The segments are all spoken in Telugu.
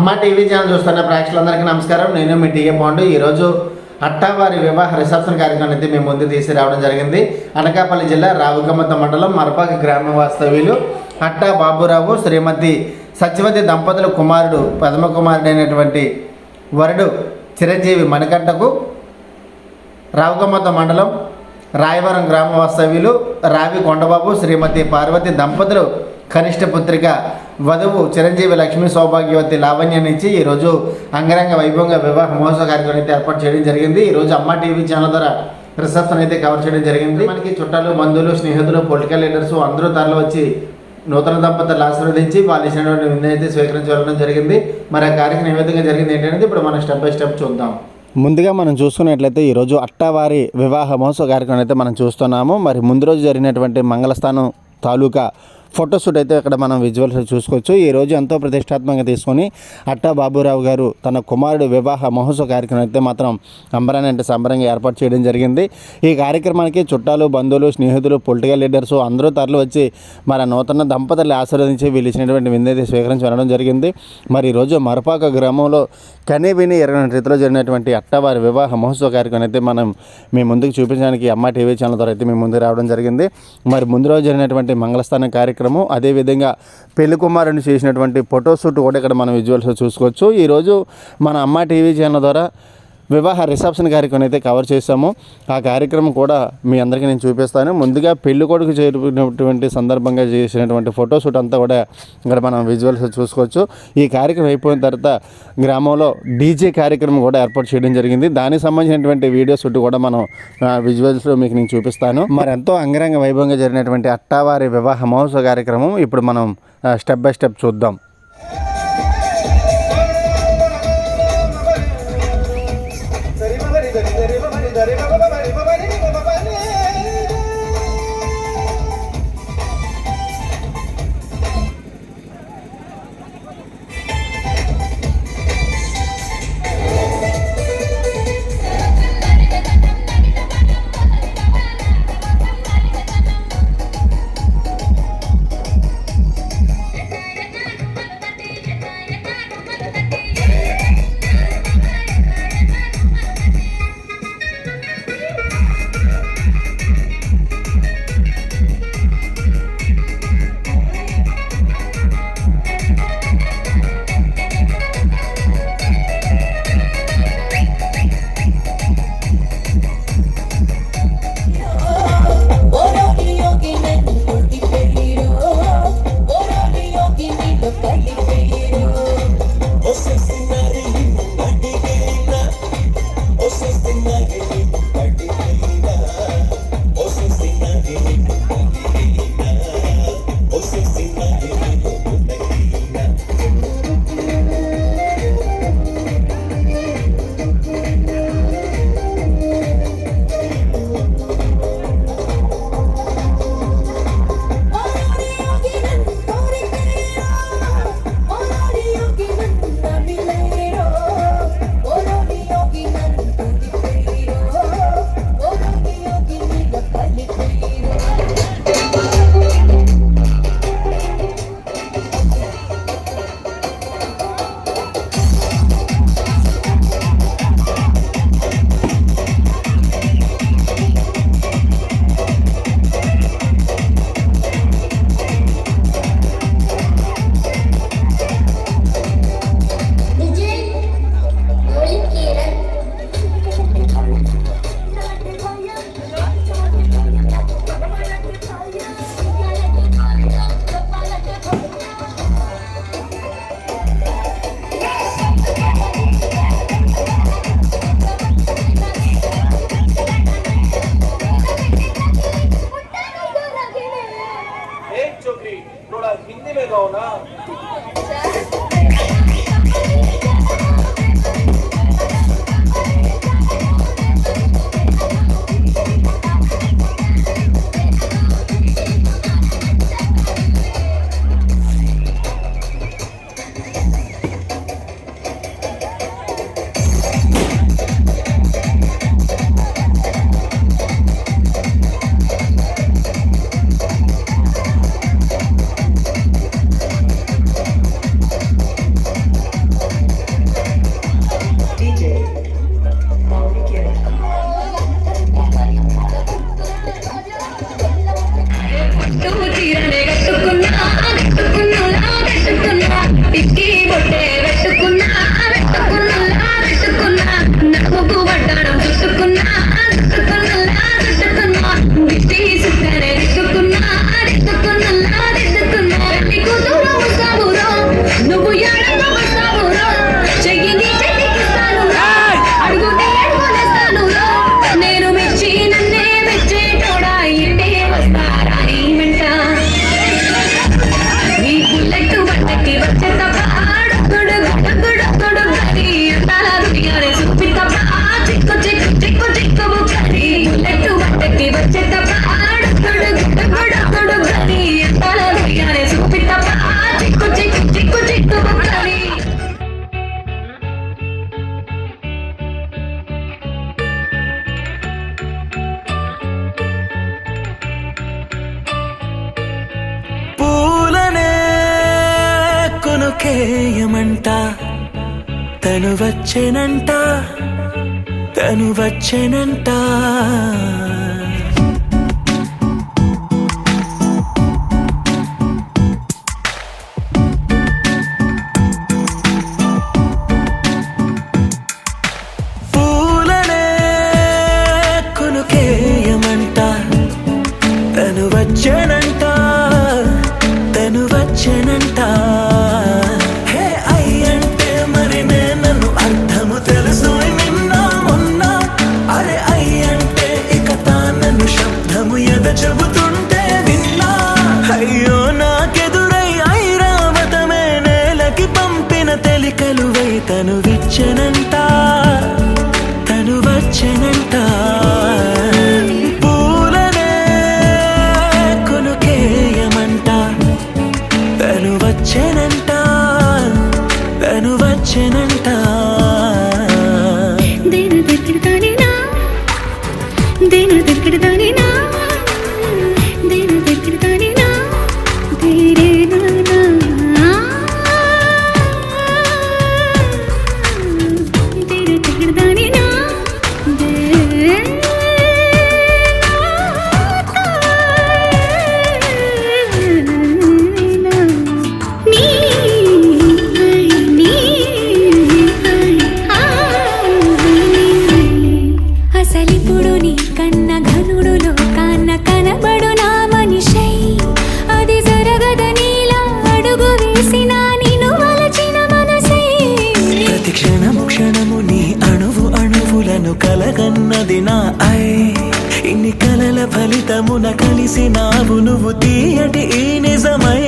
అమ్మ టీవీ ఛానల్ చూస్తున్న ప్రేక్షకులందరికీ నమస్కారం. నేను మీ టీఏ పాండు. ఈరోజు అట్టావారి వివాహ రిసెప్షన్ కార్యక్రమం అయితే మేము ముందు తీసుకురావడం జరిగింది. అనకాపల్లి జిల్లా రావుకమ్మత మండలం మరపాక గ్రామ వాస్తవ్యులు అట్టా బాబురావు శ్రీమతి సత్యవతి దంపతుల కుమారుడు పద్మ కుమారుడైనటువంటి వరుడు చిరంజీవి మణికంఠకు రావుకమ్మత మండలం రాయవరం గ్రామ వాస్తవ్యులు రావి కొండబాబు శ్రీమతి పార్వతి దంపతులు కనిష్ట పుత్రిక వధువు చిరంజీవి లక్ష్మీ సౌభాగ్యవతి లావణ్యాన్నిచ్చి ఈరోజు అంగరంగ వైభవంగా వివాహ మహోత్సవ కార్యక్రమం అయితే ఏర్పాటు చేయడం జరిగింది. ఈరోజు అమ్మ టీవీ ఛానల్ ద్వారా రిసెప్షన్ అయితే కవర్ చేయడం జరిగింది. మనకి చుట్టాలు, బంధువులు, స్నేహితులు, పొలిటికల్ లీడర్స్ అందరూ తరలి వచ్చి నూతన దంపతులు ఆశీర్వదించి వాళ్ళు ఇచ్చినటువంటి విందు అయితే స్వీకరించడం జరిగింది. మరి ఆ కార్యక్రమం ఏ విధంగా జరిగింది ఏంటనేది ఇప్పుడు మనం స్టెప్ బై స్టెప్ చూద్దాం. ముందుగా మనం చూసుకున్నట్లయితే ఈరోజు అట్టావారి వివాహ మహోత్సవ కార్యక్రమం అయితే మనం చూస్తున్నాము. మరి ముందు రోజు జరిగినటువంటి మంగళస్థానం తాలూకా ఫోటోషూట్ అయితే ఇక్కడ మనం విజువల్స్ చూసుకోవచ్చు. ఈరోజు ఎంతో ప్రతిష్టాత్మకంగా తీసుకొని అట్టా బాబురావు గారు తన కుమారుడు వివాహ మహోత్సవ కార్యక్రమం అయితే మాత్రం అంబరాన్ని సంబరంగా ఏర్పాటు చేయడం జరిగింది. ఈ కార్యక్రమానికి చుట్టాలు, బంధువులు, స్నేహితులు, పొలిటికల్ లీడర్స్ అందరూ తరలి వచ్చి మరి నూతన దంపతులు ఆశీర్వదించి వీళ్ళు ఇచ్చినటువంటి విందైతే స్వీకరించి వెళ్ళడం జరిగింది. మరి ఈరోజు మరపాక గ్రామంలో కనీవిని ఎరగని రీతిలో జరిగినటువంటి అట్టవారి వివాహ మహోత్సవ కార్యక్రమం అయితే మనం మీ ముందుకు చూపించడానికి అమ్మ టీవీ ఛానల్ ద్వారా అయితే మీ ముందుకు రావడం జరిగింది. మరి ముందు రోజు జరిగినటువంటి మంగళస్థానం కార్యక్రమం, అదేవిధంగా పెళ్లి కుమారుని చేసినటువంటి ఫోటోషూట్ కూడా ఇక్కడ మనం విజువల్స్ చూసుకోవచ్చు. ఈరోజు మన అమ్మ టీవీ ఛానల్ ద్వారా వివాహ రిసెప్షన్ కార్యక్రమం అయితే కవర్ చేశాము. ఆ కార్యక్రమం కూడా మీ అందరికీ నేను చూపిస్తాను. ముందుగా పెళ్లి కొడుకు చేరుకున్నటువంటి సందర్భంగా చేసినటువంటి ఫోటోషూట్ అంతా కూడా ఇక్కడ మనం విజువల్స్ చూసుకోవచ్చు. ఈ కార్యక్రమం అయిపోయిన తర్వాత గ్రామంలో డీజే కార్యక్రమం కూడా ఏర్పాటు చేయడం జరిగింది. దానికి సంబంధించినటువంటి వీడియో షూట్ కూడా మనం విజువల్స్లో మీకు నేను చూపిస్తాను. మరి ఎంతో అంగరంగ వైభవంగా జరిగినటువంటి అట్టావారి వివాహ మహోత్సవ కార్యక్రమం ఇప్పుడు మనం స్టెప్ బై స్టెప్ చూద్దాం. వచ్చెనంట తను వచ్చెనంట తను వచ్చెనంట పూలనే కొనుకేయమంట తను వచ్చెనంట తను వచ్చెనంట హే అయ్యంటే మరి నన్ను అర్థము తెలుసు నిన్న మొన్న అరే అయ్యంటే ఇక తానను శబ్దము ఎద చెబుతుంటే విన్నా అయ్యో నాకెదురై ఐరావతమే నేలకి పంపిన తెలికలువై తను విచ్చెనంట తను వచ్చెనంట పూలనే కొనుకేయమంట తను వచ్చెనంట తను వచ్చెనంట దేన దగ్గరదానినా దేన దగ్గరదానినా దేన దగ్గరదానినా దేరేనా దేన దగ్గరదానినా అసలిప్పుడు నీ కన్న ఘనుడులో కన్న కనబడు నా మనిషై అది జరగదనిలా అడుగు వేసిన నిన్ను వలచిన మనసై ప్రతి క్షణము క్షణము నీ అణువు అణువులను కలగన్నది నా ఐ ఇన్ని కలల ఫలితమున కలిసినావు నువ్వు తీయటి ఈ నిజమై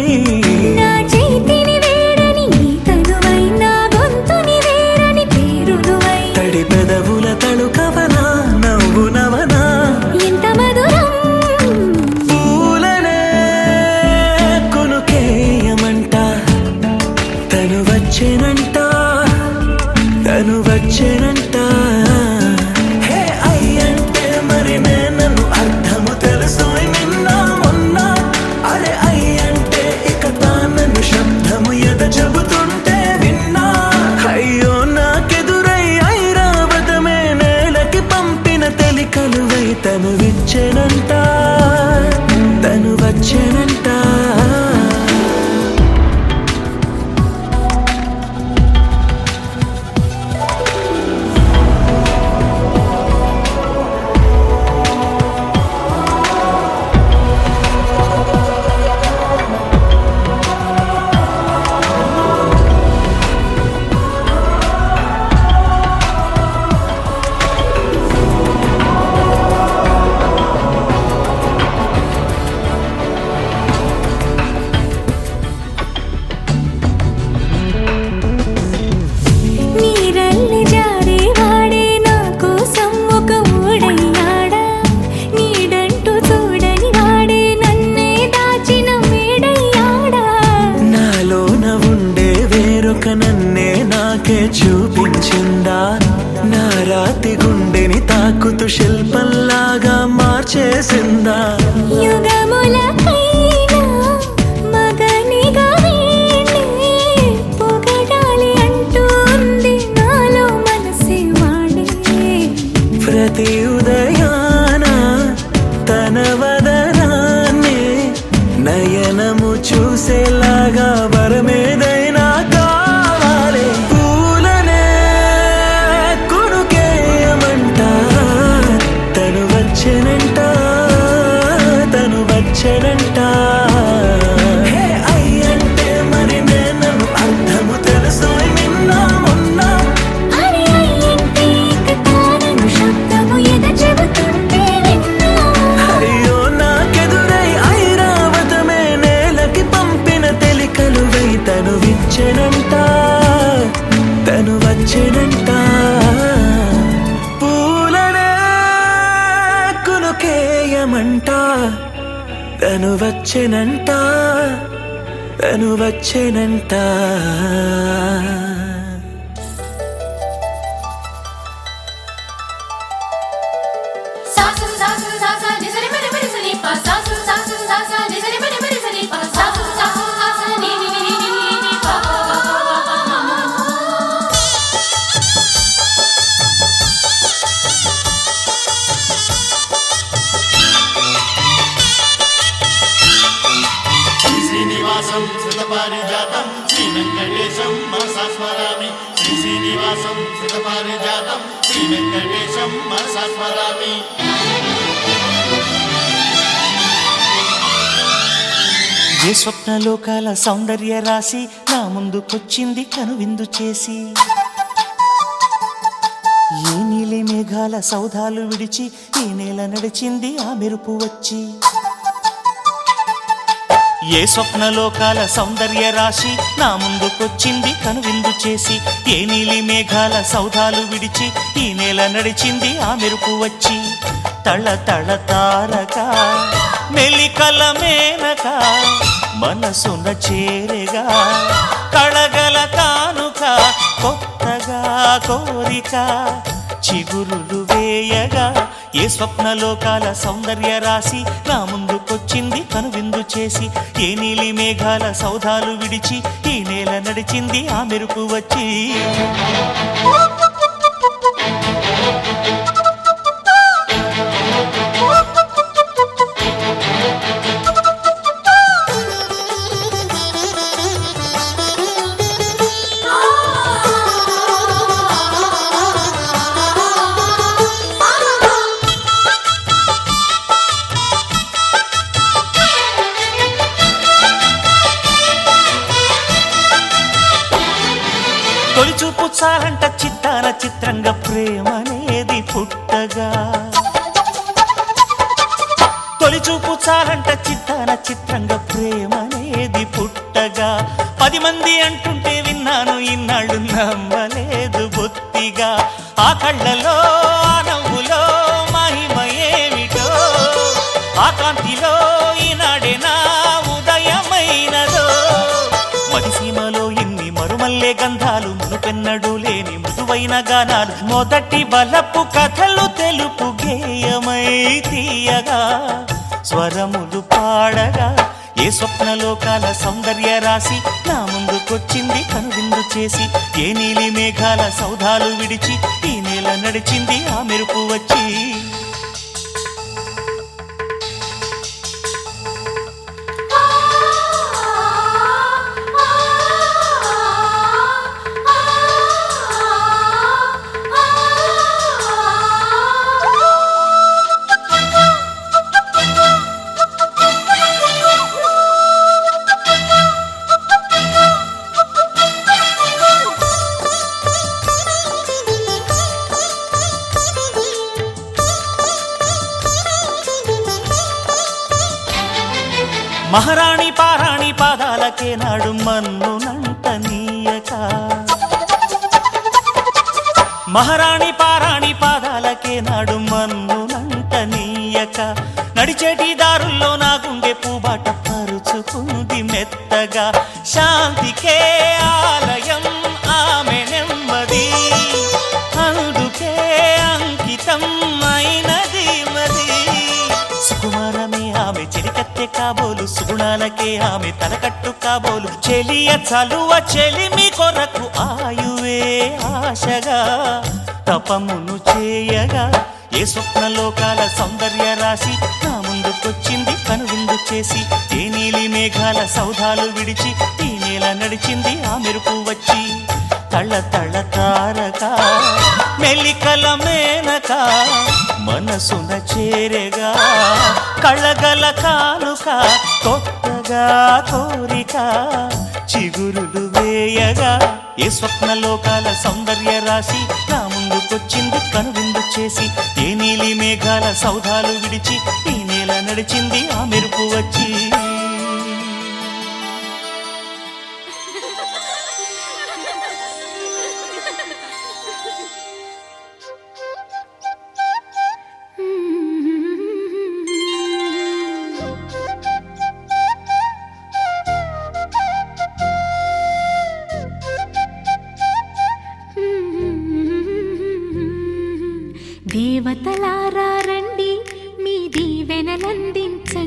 నా చేతిని వేడని నీ తనువై నా గొంతుని వేరని పేరు నువ్వై తడి పెదవుల తళుకవనా నవ్వు నవనా ఎంత మధురం పూలనే కొనుకేయమంట తను వచ్చెనంట తను వచ్చెనంట హే అయ్యంటే మరి నన్ను అర్థము తెలుసు నిన్న మొన్న అరే అయ్యంటే ఇక తానను శబ్దము ఎద చెబుతుంటే విన్నా అయ్యో నాకెదురై ఐరావతమే నేలకి పంపిన తెలికలువై తను విచ్చెనంట తను వచ్చెనంట నీరల్లి జారే వాడే నా కోసం ఒక ఊడయ్యాడా నీడంటూ చూడని వాడే నన్నే దాచిన మేడయ్యాడా నాలోన ఉండే వేరొక నన్నే నాకే చూపించిందా నా రాతి గుండెని తాకుతూ శిల్పంలాగా మార్చేసిందా యుగములకైనా మగనిగా వీణ్ణి పొగడాలి అంటుంది నాలో మనసే వాడే ప్రతి ఉదయాన తన వదనాన్ని నయనము చూసేలాగా వరమేదైనా కావాలి పూలనే కొనుకేయమంట తను వచ్చెనంట తను వచ్చెనంట హే అయ్యంటే మరి నన్ను అర్థము తెలుసు నిన్న మొన్న అరే అయ్యంటే ఇక తానను శబ్దము ఎద చెబుతుంటే విన్నా అయ్యో నాకెదురై ఐరావతమే నేలకి పంపిన తెలికలువై తను విచ్చెనంట తను వచ్చెనంట పూలనే కొనుకేయమంట తను వచ్చెనంట తను వచ్చెనంట సాసు సాసు సాసా నిజరి మరి మరి సని పా సాసు సాసు సాసా నిజరి మరి మరి సని పా సాసు సాసు సాసా ని ని ని ని ని పా పా పా పా పా స్మరామి శ్రీ శ్రీనివాసం శ్రీపారిజాతం శ్రీ వెంకటేశం మనసా స్మరామి. ఏ స్వప్నలోకాల సౌందర్య రాశి నా ముందుకొచ్చింది కనువిందు చేసి, ఏ నీలి మేఘాల సౌధాలు విడిచి ఈ నేల నడిచింది ఆ మెరుపు వచ్చి. ఏ స్వప్నలోకాల సౌందర్య రాశి నా ముందుకొచ్చింది కనువిందు చేసి, ఏ నీలి మేఘాల సౌధాలు విడిచి ఈ నేల నడిచింది ఆ మెరుపు వచ్చి. తళ తళ తారక మెలికల మేనక మనసున చేరగా, కళగల కానుక కొత్తగా కోరిక చిగురులు వేయగా. ఏ స్వప్నలోకాల సౌందర్య రాశి నా ముందుకొచ్చింది కనువిందు చేసి, ఏ నీలి మేఘాల సౌధాలు విడిచి ఈ నేల నడిచింది ఆ మెరుపు వచ్చి. తొలిచూపు చాలంట చిత్తాన చిత్రంగా ప్రేమనేది పుట్టగా, తొలిచూపు చాలంట చిత్తాన చిత్రంగా ప్రేమనేది పుట్టగా. 10 మంది అంటుంటే విన్నాను ఇన్నాళ్ళు నమ్మలేదు బొత్తిగా. ఆ కళ్ళలో ఆ నవ్వులో మహిమ ఏమిటో, ఆ కాంతిలో ఈనాడే నా ఉదయమైనదో. మదిసీమలో ఇన్ని మరుమల్లే గంధాలు, మునుపెన్నడు లేని మృదువైన గానాలు, మొదటి బలపు కథలు తెలుపు గేయమై తీయగా స్వరములు పాడగా. ఏ స్వప్నలోకాల సౌందర్య రాశి నా ముందుకొచ్చింది కనువిందు చేసి, ఏ నీలి మేఘాల సౌధాలు విడిచి ఈ నేల నడిచింది ఆ మెరుపు వచ్చి. మహారాణి పారాణి పాదాలకే నాడు మన్నునంట నీయక, మహారాణి పారాణి పాదాలకే నాడు మన్నునంట నీయక. నడిచేటి దారుల్లో నా గుండె పూబాట పరుచుకుంది మెత్తగా. శాంతికే ఆలయం ఆమె నెమ్మది, అందుకే అంకితం అయినది మది. సుకుమారమే ఆమె చెలికత్తె కాబోలు, సుగుణాలకే ఆమె తలకట్టు కాబోలు. చెలియ చలువ చెలిమి కొరకు ఆయువే ఆశగా తపమును చేయగా. ఏ స్వప్నలోకాల సౌందర్య రాశి నా ముందుకొచ్చింది కనువిందు చేసి, ఏ నీలి మేఘాల సౌధాలు విడిచి ఈ నేల నడిచింది ఆ మెరుపు వచ్చి. తళ తళ తారక మెలికల మేనక మనసున చేరగా, కళగల కానుక కొత్తగా కోరిక చిగురులు వేయగా. ఏ స్వప్నలోకాల సౌందర్య రాశి నా ముందుకొచ్చింది కనువిందు చేసి, ఏ నీలి మేఘాల సౌధాలు విడిచి ఈ నేల నడిచింది ఆ మెరుపు వచ్చి. దేవతలారా రండి, మీ దీవెనలందించండి.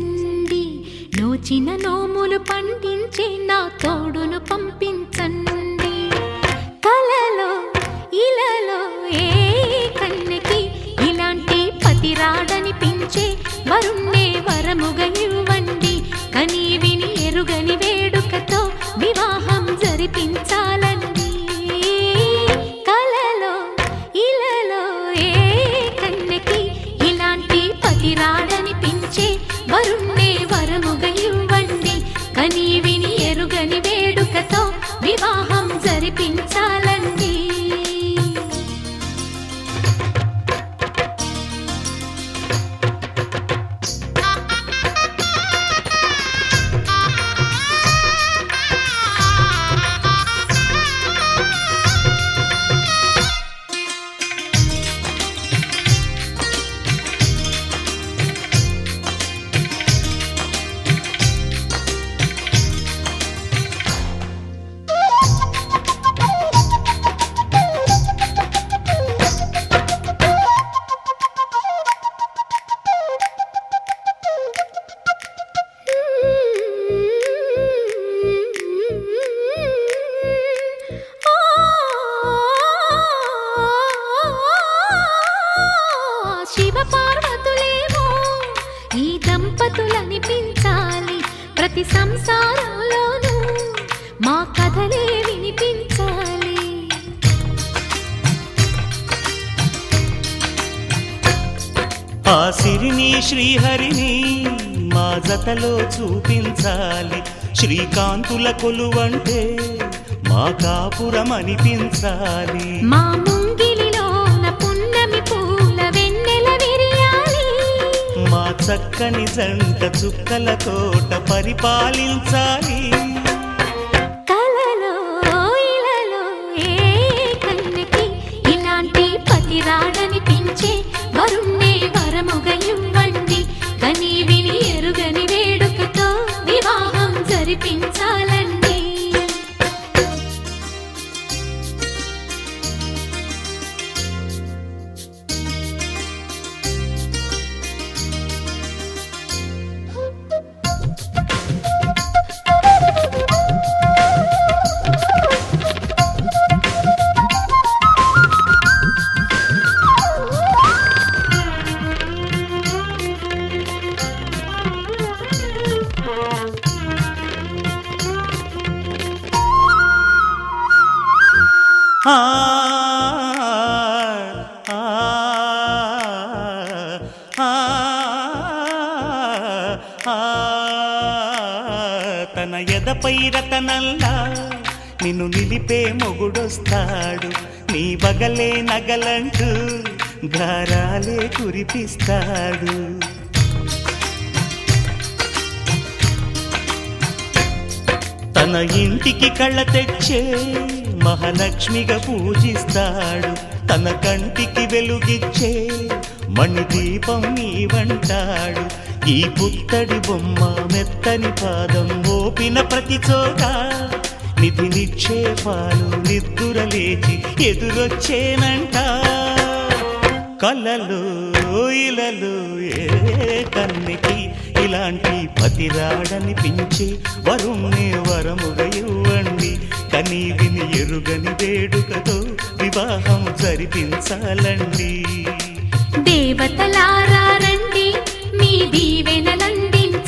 నోచిన నోములు పండించే నా తోడును పంపించండి. కలలో ఇలలో ఏ కన్నెకి ఇలాంటి పతి రాడనిపించే వరుణ్ణే వరముగా ఇవ్వండి. కని విని ఎరుగని వేడుకతో వివాహం జరిపించాలండి. ప్రతి సంసారంలోనూ మా కథలే వినిపించాలి. ఆ సిరిని శ్రీహరిని మా జతలో చూపించాలి. శ్రీకాంతుల కొలువంటే మా కాపురం అనిపించాలి. మా ముంగిలిలోన పున్నమి పూల వెన్నెల విరియాలి. మా చక్కని జంట చుక్కల తోట పరిపాలించాలి. కలలో ఇలలో ఏ కన్నెకి ఇలాంటి పతి రాడనిపించే వరుణ్ణే వరముగా ఇవ్వండి. కని విని ఎరుగని వేడుకతో వివాహం జరిపించాలండి. ఆ ఆ ఆ తన ఎదపై రతనల్లా నిన్ను నిలిపే మొగుడొస్తాడు. నీ బగలే నగలంటూ గారాలే కురిపిస్తాడు. తన ఇంటికి కళ్ళ తెచ్చే మహాలక్ష్మిగా పూజిస్తాడు. తన కంటికి వెలుగిచ్చే మణిదీపం నీవంటాడు. ఈ పుత్తడి బొమ్మ మెత్తని పాదం మోపిన ప్రతి చోట నిధి నిక్షేపాలు నిద్దురలేచి ఎదురొచ్చేనంట. కలలో ఇలలో ఏ కన్నెకి ఇలాంటి పతిరాడనిపించి వరుణ్ణే వరముగా ఇవ్వండి. కని విని ఎరుగని వేడుకతో వివాహం జరిపించాలండి. దేవతలారా రండి, మీ దీవెనలందించండి.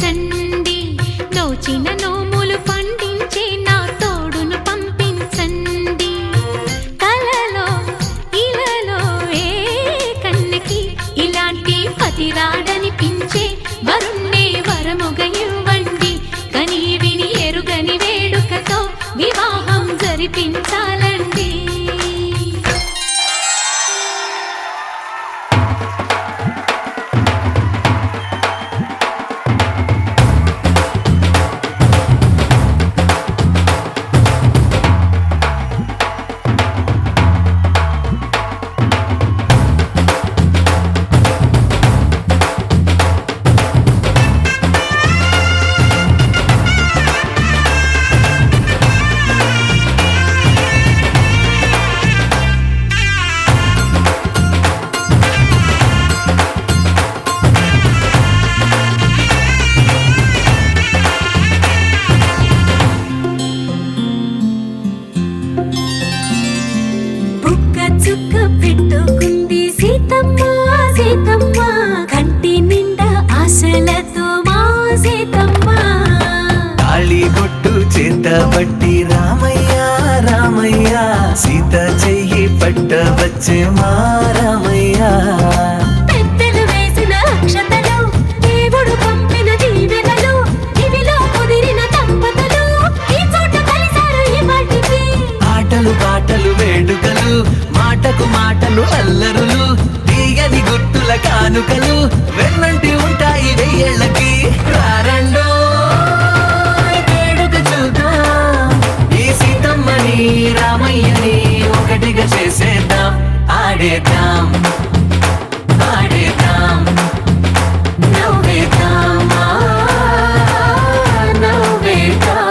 నోచిన నోములు పండించే నా తోడును పంపించండి. కలలో ఇలలో ఏ కన్నెకి ఇలాంటి పతిరాడనిపించే వరుణ్ణే వరముగా ఇవ్వండి. కని విని ఎరుగని వేడుకతో వివాహం జరిపించాలండి. చుక్క పెట్టుకుంది సీతమ్మ సీతమ్మ, కంటి నిండా ఆశలతో మా సీతమ్మ. తాళి బొట్టు చేత పట్టి రామయ్య రామయ్య, సీత చెయ్యి పట్ట వచ్చే మా రామయ్య. పెద్దలు వేసిన అక్షతలు, దేవుడు పంపిన దీవెనలు, ఇవిలో కుదిరిన దంపతులు ఈ చోట కలిసారు ఈ మాటికి. ఆటలు పాటలు వేడుకలు, మాటకు మాటలు అల్లరులు, తీయని గుర్తుల కానుకలు వెన్నంటి ఉంటాయి వెయ్యేళ్ళకి. రారండో వేడుక చూద్దాం, ఈ సీతమ్మని రామయ్యని ఒకటిగా చేసేద్దాం. ఆడేద్దాం ఆడేద్దాం నవ్వేద్దాం నవ్వేద్దాం.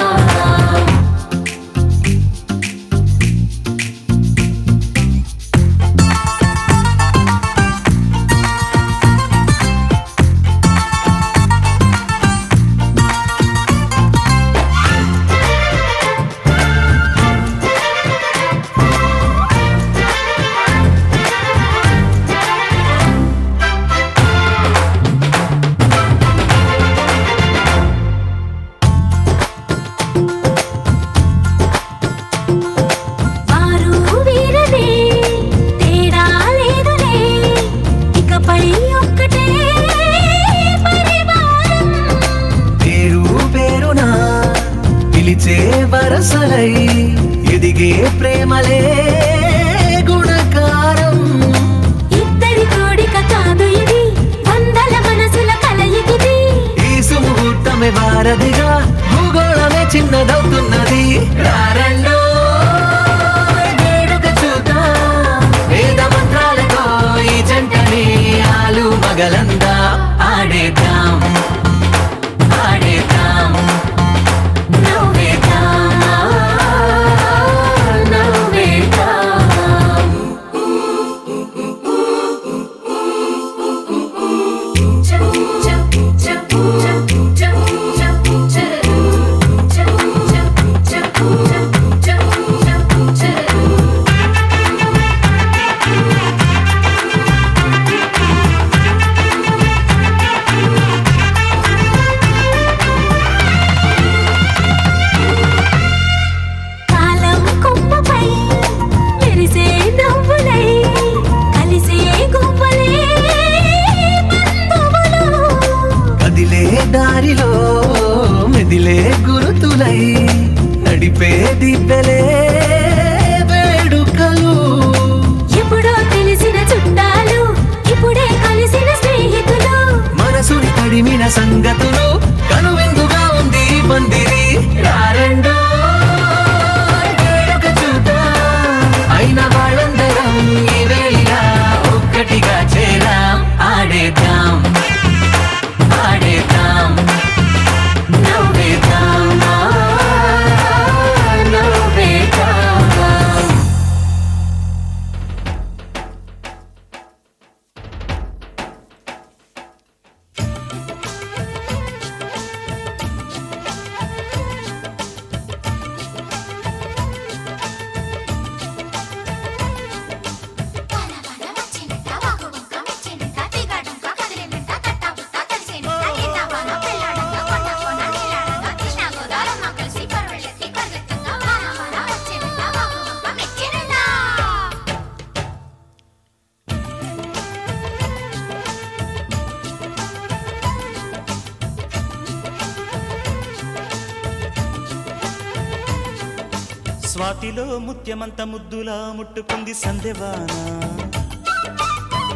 స్వాతిలో ముత్యమంత ముద్దులా ముట్టుకుంది సందెవాన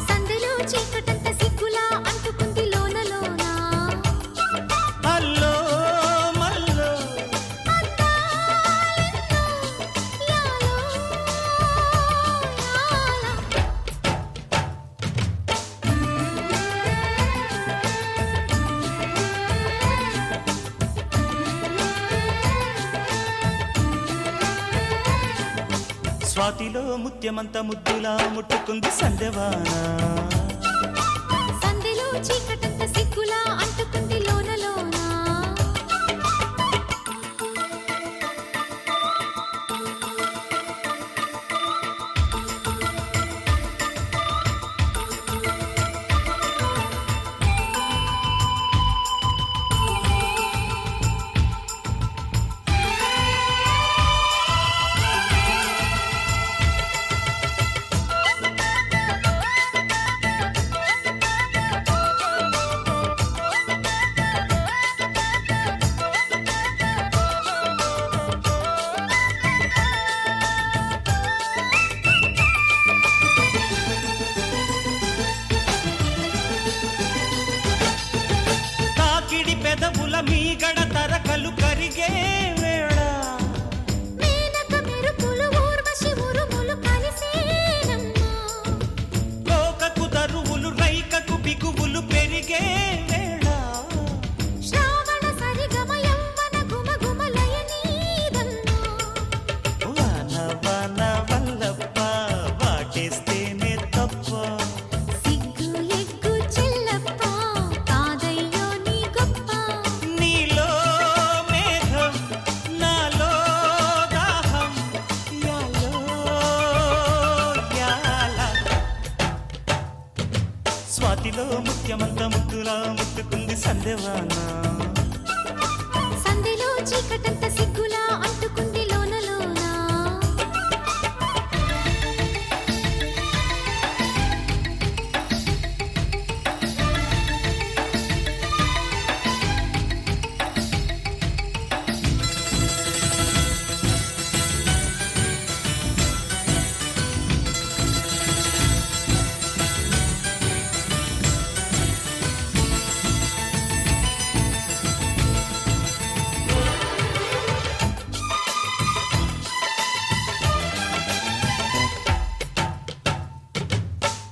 సందులో చీకటంత సిగ్గులా అంటుకుంది లోన లోన అల్లో మల్లో అందాలెన్నో యాలో యాలా. స్వాతిలో ముత్యమంత ముద్దులా ముట్టుకుంది సందెవాన సందులో చీకటంత సిగ్గులా అంటుకుంది లోన లోన తాకిడి పెదవుల మీగడ తరకలు కరిగే వేళ మేనక మెరుపులు ఊర్వశి ఉరుములు కలిసేనమ్మా లోకకు దరువులు రైకకు బిగువులు పెరిగే వేళ శ్రావణ సరిగమ యవ్వన గుమ గుమ లయనీదన్నా వాన వాన వల్లప్ప వాటేస్తేనే తప్ప సిగ్గు ఎగ్గు చెల్లప్ప కాదయ్యో నీ గొప్ప నీలో మేఘం నాలో దాహం యాలో యాల స్వాతిలో ముత్యమంత ముద్దులా ముట్టుకుంది సందెవాన సంధిలో చీకటంత సిగ్గులా అంటుకుంది లోన లోన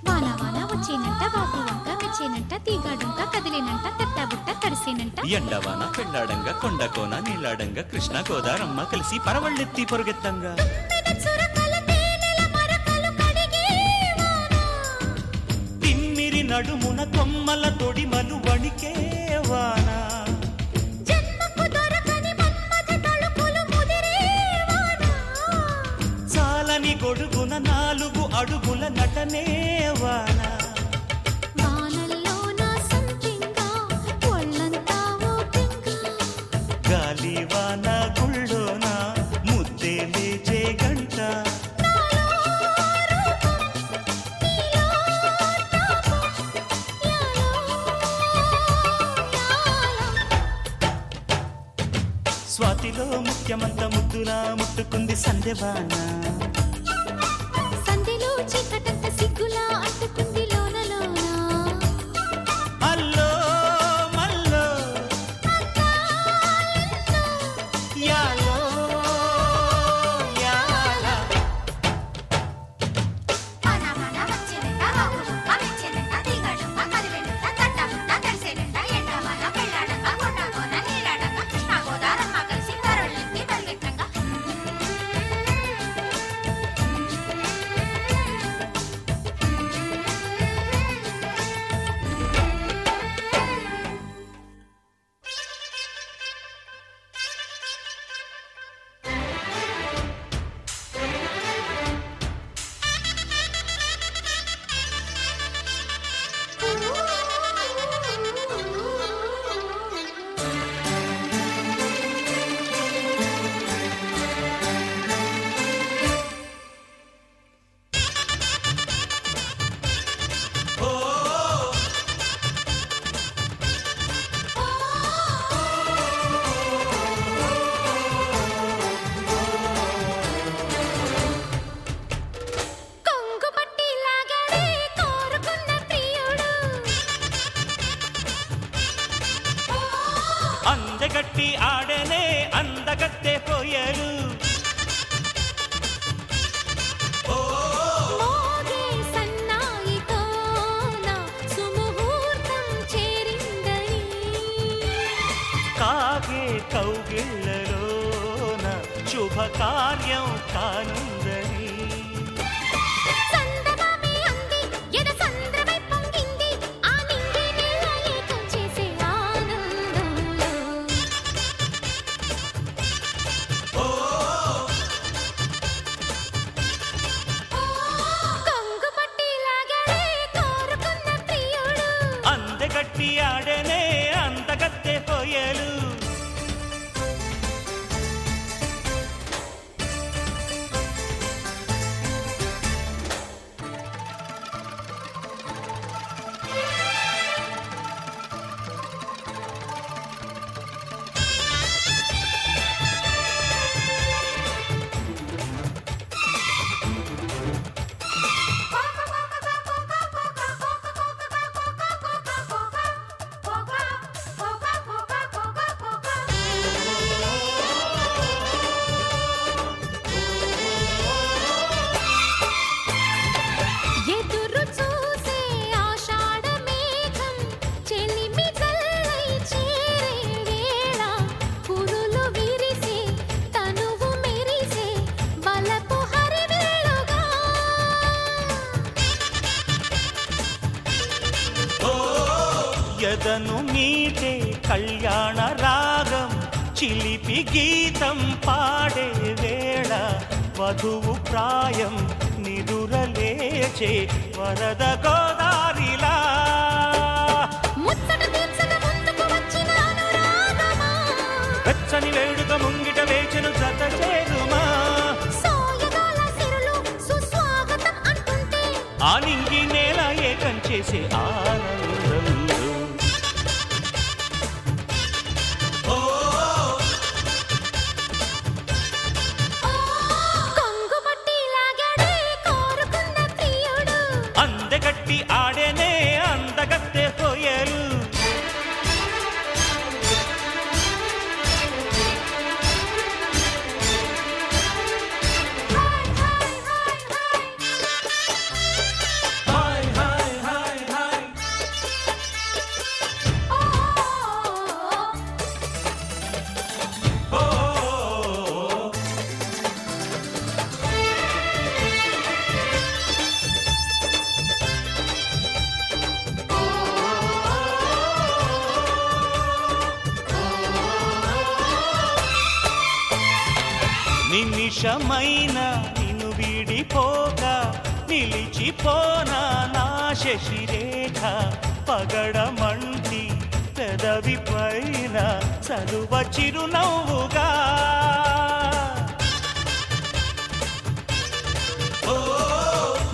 వాన వాన వచ్చేనంట వాగు వంక మెచ్చేనంట తీగాడుంక కదిలేనంట తెట్టబుట్ట తడిసేనంట ఎండవాన పెళ్ళాడంగా కొండకోన నీలాడంగా కృష్ణ గోదారమ్మ కలిసి పరవళ్ళెత్తి పొరుగెత్తంగా మెడ చురకల తేనెల మరకలు కడిగే వాన తిమ్మిరి నడుమున కొమ్మల తొడిమలు వణికే వాన జన్మకు దొరకని మన్మథ తళుకులు ముదిరే వాన చాలని గొడుగున 4 అడుగుల నటనే వాన వానల్లో నా సంపింగా ఒళ్ళంతా ఓ పింగా గాలి వాన గుళ్ళోన ముద్దే లేచే గంట నాలో రూపం నీలో తాపం యాలో యాలా. స్వాతిలో ముత్యమంత ముద్దులా ముట్టుకుంది సందెవాన సంధిలో చీకటంత సిగ్గులా అంటుకుంది లోన లోన అల్లో మల్లో అందాలెన్నో యాలో యాల వాన వాన వచ్చేనంట వాగు వంక మెచ్చేనంట తీగడుంక కదిలేనంట తట్టబుట్ట తడిసేనంట ఎండవాన పెళ్ళాడంగా కొండకోన నీలాడంగా కృష్ణ గోదారమ్మ కలిసి పరవళ్ళెత్తి పరిగెట్టంగా కట్టి ఆడనే అందగత్తె కొయ్యలు మోగే సన్నాయితోన సుముహూర్తం చేరిందని కాగే కౌగిళ్ళలోన శుభకార్యం కానుందని సందమామే అంది ఎద సంద్రమై పొంగింది ఆ నింగి నేల ఏకం చేసే ఆనందంలో కొంగు పట్టి లాగాడే కోరుకున్న ప్రియుడు అందగట్టి ఆడనే అందగత్తె కొయ్యలు ఎదురు చూసే ఆషాఢ మేఘం చెలిమి జల్లై చేరే వేళ పురులు విరిసే తనువు మెరిసే బలపు హరివేళుగా ఎదను మీటే కళ్యాణ రాగం చిలిపి గీతం పాడే వేళ వధువు ప్రాయం నిదురలేచే వరద గోదారిలా ముచ్చట తీర్చక ముందుకు వచ్చిన అనురాగమా వెచ్చని వేడుక ముంగిట వేచెను జత చేరుమా సోయగాల సిరులు సుస్వాగతం అంటుంటే ఆ నింగి నేల ఏకం చేసే ఆనందంలో కొంగు పట్టి లాగాడే కోరుకున్న ప్రియుడు అందగట్టి ఆడేనే అందగత్తె కొయ్యలు నిమిషమైన నిన్ను వీడిపోక నిలిచిపోనా నా శశిరేఖ పగడమంటి పెదవి పైన చలువ చిరునవ్వుగా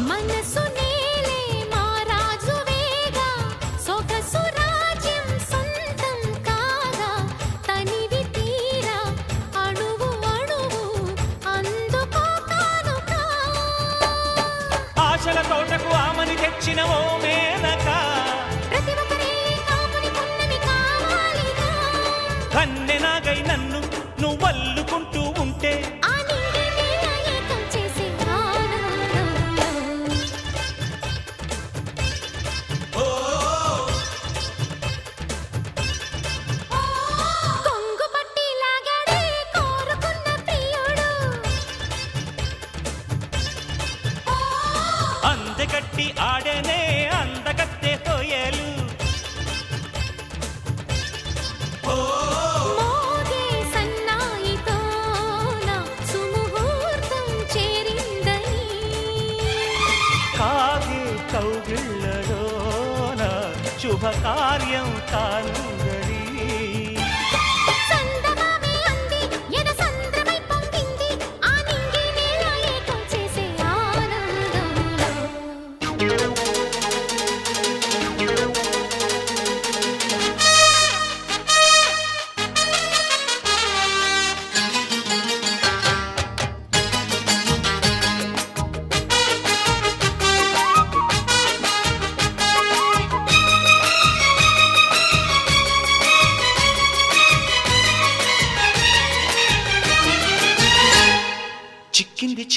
మనసు నేలే మా రాజు వేగా సొగసు రాజ్యం సొంతం కాగా తనివి తీరా అణువు అణువు అందుకో కానుక ఆశల తోటకు ఆమని తెచ్చిన ఓ మేనక ప్రతి ఒక్కరే కాపుని పున్నమి కావాలిగా కన్నెనాగై నన్ను నువ్వల్లుకుంటూ ఉంటే ఆ నింగి నేల ఏకం చేసే ఆనందంలో కొంగు పట్టి లాగాడే కోరుకున్న ప్రియుడు అందగట్టి ఆడనే అందగత్తె కొయ్యలు మోగే సన్నాయితోన సుముహూర్తం చేరిందని కాగే కౌగిళ్ళలోన శుభకార్యం కానుందని సందమామే అంది ఎద సంద్రమై పొంగింది ఆ నింగి నేల ఏకం చేసే ఆనందంలో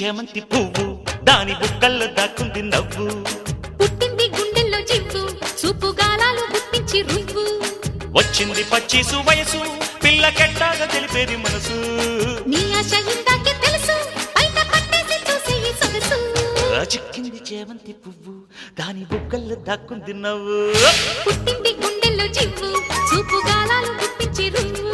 చేమంతి పువ్వు దాని బుక్కల్లో దాక్కుంది నవ్వు. పుట్టింది గుండెల్లో జివ్వు చూపు గాలాలు గుప్పించి రువ్వు. వచ్చింది పచ్చిసు వయసు పిల్లకెట్టాగా తెలిపేది మనసు. నీ ఆశ ఇందాకే తెలుసు బయట పట్టేసి చూసే ఈ సొగసు. చిక్కింది చేమంతి పువ్వు దాని బుక్కల్లో దాక్కుంది నవ్వు. పుట్టింది గుండెల్లో జివ్వు చూపు గాలాలు గుప్పించి రువ్వు.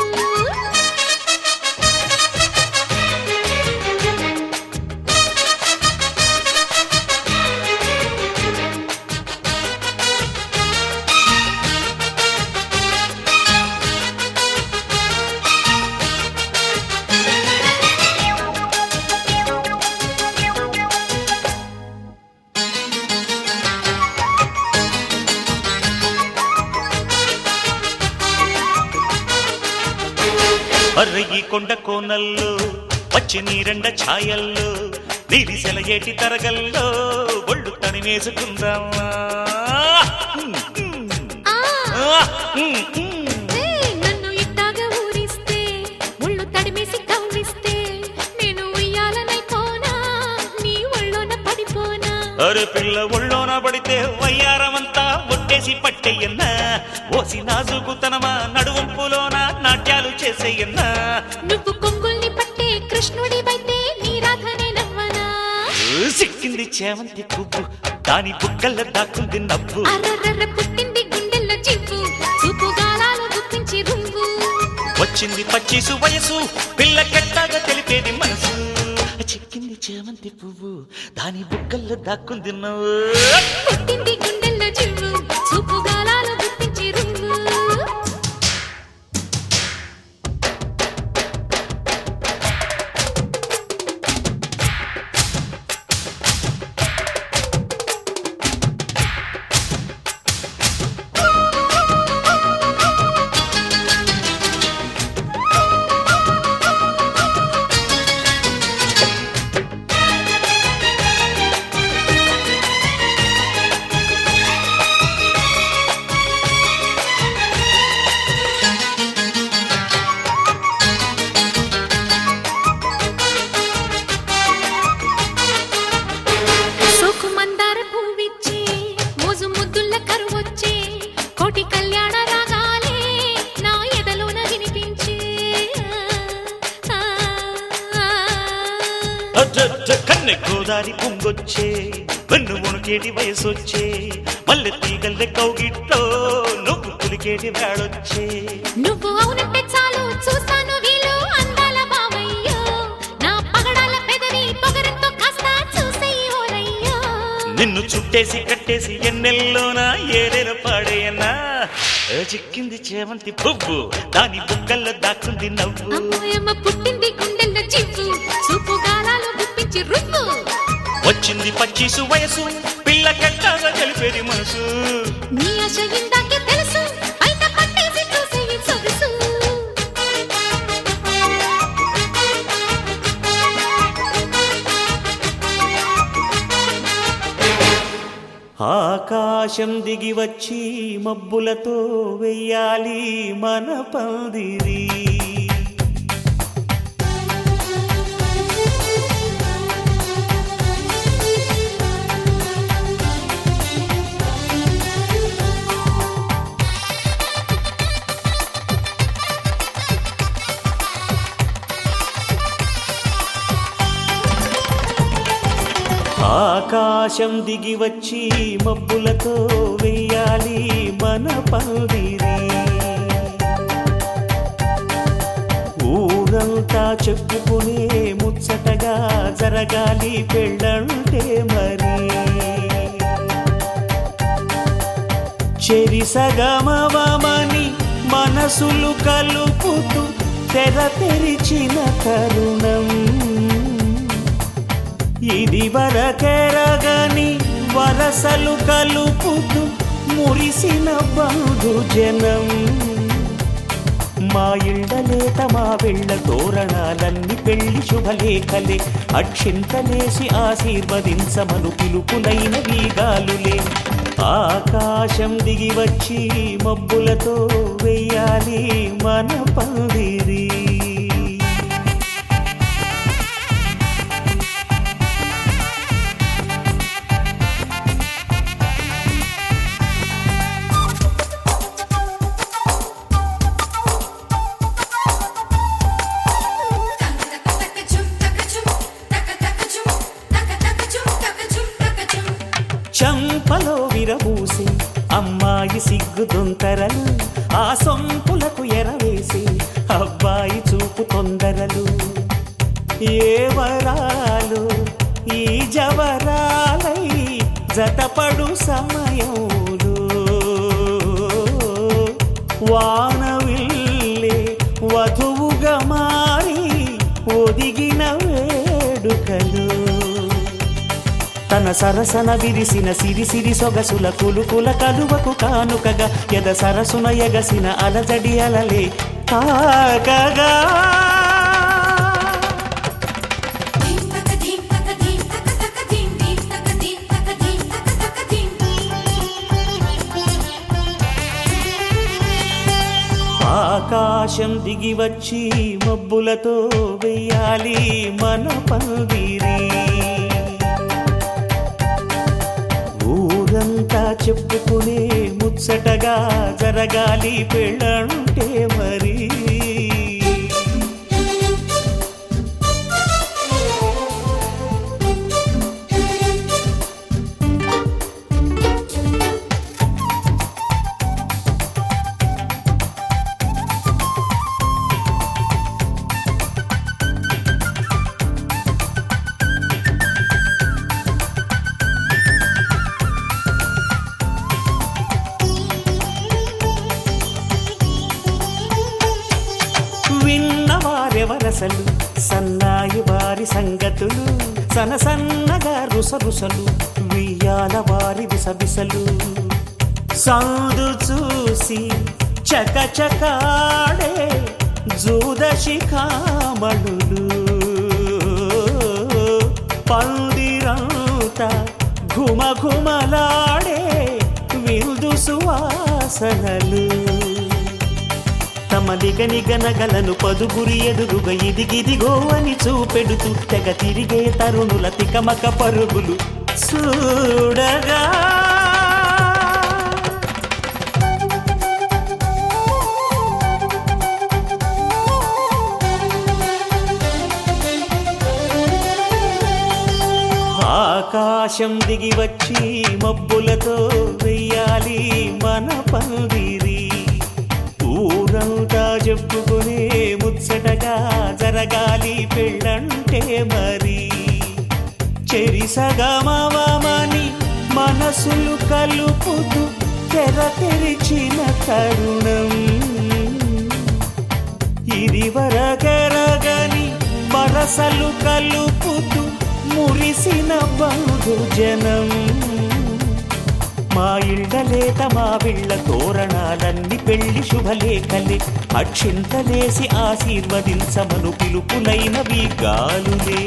అర్రయ్యి కొండ కోనల్లో వచ్చి నీరెండ ఛాయల్లో నీరిసెల ఏటి తరగల్లో ఒళ్ళు తనివేసుకుందామా. నన్ను ఇట్టాగా ఊరిస్తే ముళ్ళు తడిమేసి కవ్విస్తే నేను ఉయ్యాలనైపోనా నీ ఒళ్ళోన పడిపోనా. అరే పిల్ల ఒళ్ళోన పడితే వయ్యారమంతా ఒట్టేసి పట్టేయన్నా. ఓసి నాజుకుతనమా నడువంపులోన నాట్యాలు చేసేయన్నా. నువ్వు కొంగుల్ని పట్టే కృష్ణుడివైతే నీ రాధనే నవ్వనా. సిక్కింది చేమంతి పువ్వు దాని బుక్కల్లో దాక్కుంది నవ్వు. అర్రర్ర పుట్టింది గుండెల్లో జివ్వు చూపు గాలాలు గుప్పించి రువ్వు. వచ్చింది పచ్చిసు వయసు పిల్లకెట్టాగా తెలిపేది మనసు. చిక్కింది చేమంతి పువ్వు దాని బుక్కల్లో దాక్కుంది నవ్వు. పుట్టింది గుండెల్లో జివ్వు చూపు గాలాలు గుప్పించి రువ్వు. సోకు మందార పువ్విచ్చే మోజు ముద్దుల కరువొచ్చే కోటి కళ్యాణ రాగాలే నా ఎదలోన వినిపించే. కన్నె గోదారి పొంగొచ్చే వెన్ను వణుకేటి వయసొచ్చే మల్లె తీగల్లె కౌగిట్లో నువ్వు పులికేటి వేళొచ్చే. నువ్వు అవునంటే చాలు చూస్తాను వీలు అందాల బావయ్యో. నా పగడాల పెదవి పొగరంతో కాస్త చూసేయి ఓరయ్యో. నిన్ను చుట్టేసి కట్టేసి ఎన్నెల్లోన ఏరేల పాడేయన్నా. చిక్కింది చేమంతి పువ్వు దాని బుక్కల్లో దాక్కుంది నవ్వు. అమ్మాయమ్మ పుట్టింది గుండెల్లో జివ్వు చూపు గాలాలు గుప్పించి రువ్వు. వచ్చింది పచ్చిసు వయసు పిల్లకెట్టాగా తెలిపేది మనసు. నీ ఆశ ఇందాకే తెలుసు బయట పట్టేసి చూసే ఈ సొగసు. ఆకాశం దిగి వచ్చి మబ్బులతో వెయ్యాలి మన పందిరి. ఆకాశం దిగి వచ్చి మబ్బులతో వెయ్యాలి మన పందిరి. ఊరంతా చెప్పుకునే ముచ్చటగా జరగాలి పెళ్ళంటే మరి. చెరిసగమవమని మనసులు కలుపుతూ తెర తెరిచిన తరుణం ఇది వరకెరగని వరసలు కలుపుతూ మురిసిన బంధుజనం. మా ఇళ్ళలేత మా వెళ్ళ తోరణాలన్నీ పెళ్లి శుభలేఖలే అక్షింతలేసి ఆశీర్వదించమను పిలుపులైన వీగాలులే. ఆకాశం దిగి వచ్చి మబ్బులతో వెయ్యాలి మన పందిరి. చంపలో విరబూసి అమ్మాయి సిగ్గుదొంతరలు, ఆ సొంపులకు ఎరవేసి అబ్బాయి చూపు తొందరలు. ఏ వరాలు ఈ జవరాలై జతపడు సమయంలో, వానవిల్లే వధువుగా మారి ఒదిగిన వేడుకలు. తన సరసన విరిసిన సిరిసిరి సొగసుల కులుకుల కలువకు కానుకగా ఎద సరసున ఎగసిన అలజడి అలలే తాకగా. ఆకాశం దిగి వచ్చి మబ్బులతో వెయ్యాలి మన పందిరి. ఊరంతా చెప్పుకునే ముచ్చటగా జరగాలి పెళ్ళంటే మరి. విన్నవారెవరసలు సన్నాయి వారి సంగతులు, సనసన్నగా రుసరుసలు వియ్యాల వారి విసవిసలు. సాధు చూసి చకచకాడే జూదశిఖామణులు, పందిరంతా ఘుమఘుమలాడే విందు సువాసనలు. తమ నిగనిగనగలను పదుగురి ఎదురుగా ఇదిగిదిగో అని చూపెడుతూ తెగ తిరిగే తరుణుల తికమక పరుగులు చూడగా. ఆకాశం దిగి వచ్చి మబ్బులతో వెయ్యాలి మన పందిరి. ఊరంతా చెప్పుకునే ముచ్చటగా జరగాలి పెళ్ళంటే మరి. చెరిసగమవమని మనసులు కలుపుతూ తెర తెరిచిన తరుణం, ఇది వరకెరగని వరసలు కలుపుతూ మురిసిన బంధుజనం. మా ఇళ్ళలేత మా విళ్ళ తోరణాలన్నీ పెళ్లి శుభలేఖలే, అక్షింతలేసి ఆశీర్వదించమను పిలుపులైనవి గాలులే.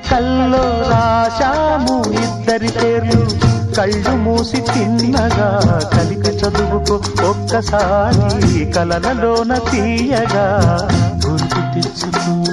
కల్లో రాశాము ఇద్దరి పేర్లు, కళ్ళు మూసి తిన్నగా కలిపి చదువుకో ఒక్కసారి కలలలోన తీయగా గుర్తు తెచ్చుకో.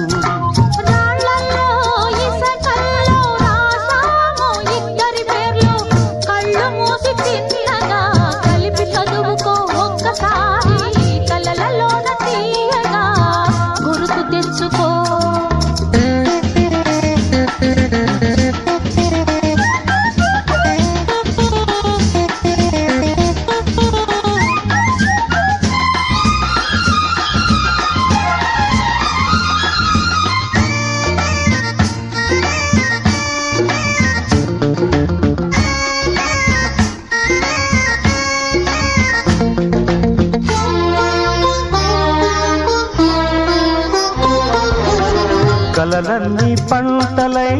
కలలన్నీ పంటలై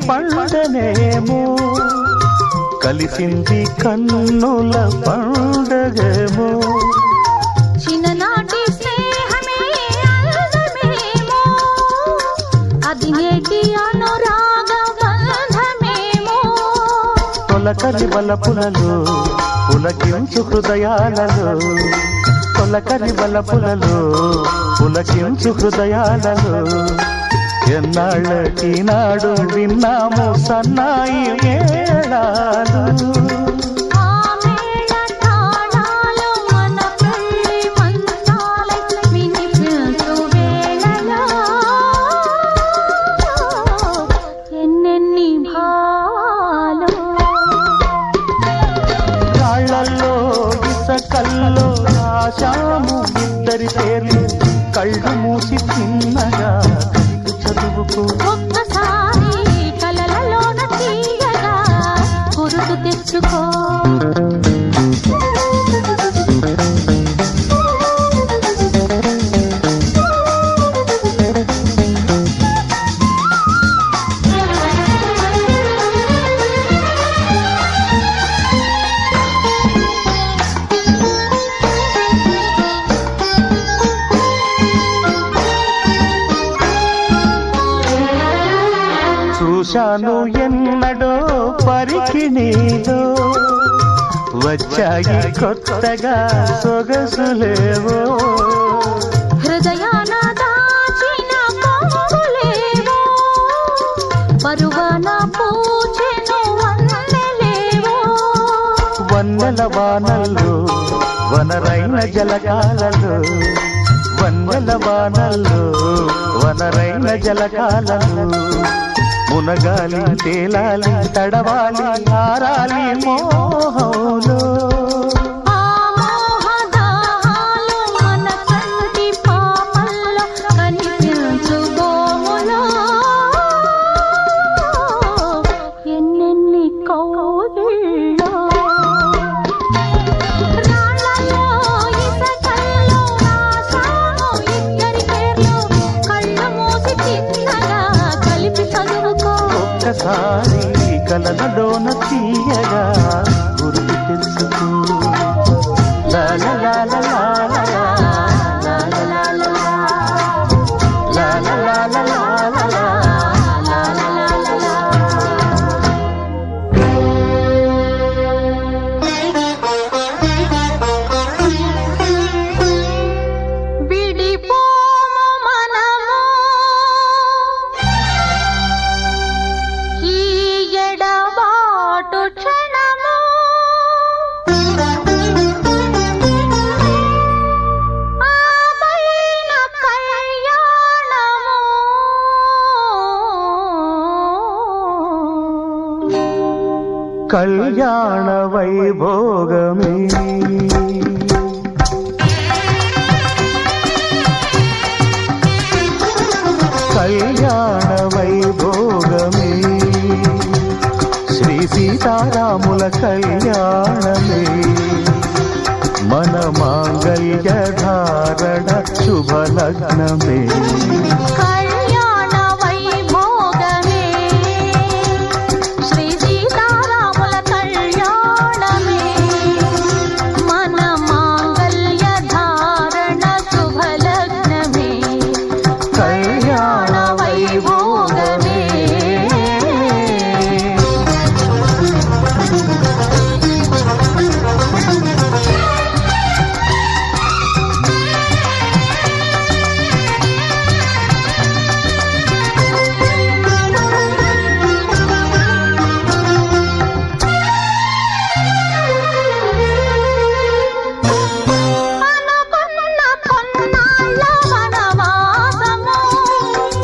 పండనేమో, కలిసింది కన్నుల పండగేమో. చిన్ననాటి స్నేహమే అందమేమో, తొలకరి బలపులలో పులకించు హృదయాలలో, తొలకరి బలపులలో పులకించు హృదయాలలో. ఎన్నాళ్ళకి నాడు విన్నాము సన్నాయి మేళాలు, ఆ మేళ తాళాలు మన పెళ్లి మంత్రాలై వినిపించు వేళలో ఎన్నెన్ని భావాలు. రాళ్ళల్లో ఇసకల్లో రాశాము ఇద్దరి పేర్లు, కళ్ళు మూసి చిన్నగా చదువుకో. ఒక్కసారి కలలలోన తీయగా గుర్తు తెచ్చుకో. చూశాను ఎన్నడో పరికిణీలో, వచ్చాయి కొత్తగా సొగసులేవో. హృదయాన దాచిన పొంగులేవో, పరువన పూచెను వన్నెలేవో. వన్నెల వానల్లో వనరైన జలకాలలో, వన్నెల వానల్లో వనరైన జలకాలలో. మునగాలి తేలాలి తడవాలి ఆరాలి మోహంలో. ఆ మోహదాహాలు మన కంటి పాపల్లో కనిపించు గోములో ఎన్నెన్ని కౌగిళ్ళో. రాళ్ళలో ఇసకల్లో రాశాము ఇద్దరి పేర్లు, కళ్ళు మూసి చిన్నగా కలిపి చదువుకో. ఒక్కసారి కలలలోన తీయగా గుర్తు తెచ్చుకో. లా లా లా లా లా లా లా లా లా లా లా లా లా లా లా లా. విడిపోము మనము ఈ ఎడబాటు క్షణము, ఆపైన కళ్యాణము. కళ్యాణ వైభోగమే కళ్యాణ వైభోగమే, శ్రీ సీతారాముల కళ్యాణమే. మన మాంగళ్య ధారణ శుభలగ్నమే. కళ్యాణ వైభోగమే, శ్రీ సీతారాముల కళ్యాణమే. మన మాంగళ్య ధారణ శుభలగ్నమే. కళ్యాణ వైభోగమే. అనుకున్న కొన్నాళ్ళ వనవాసము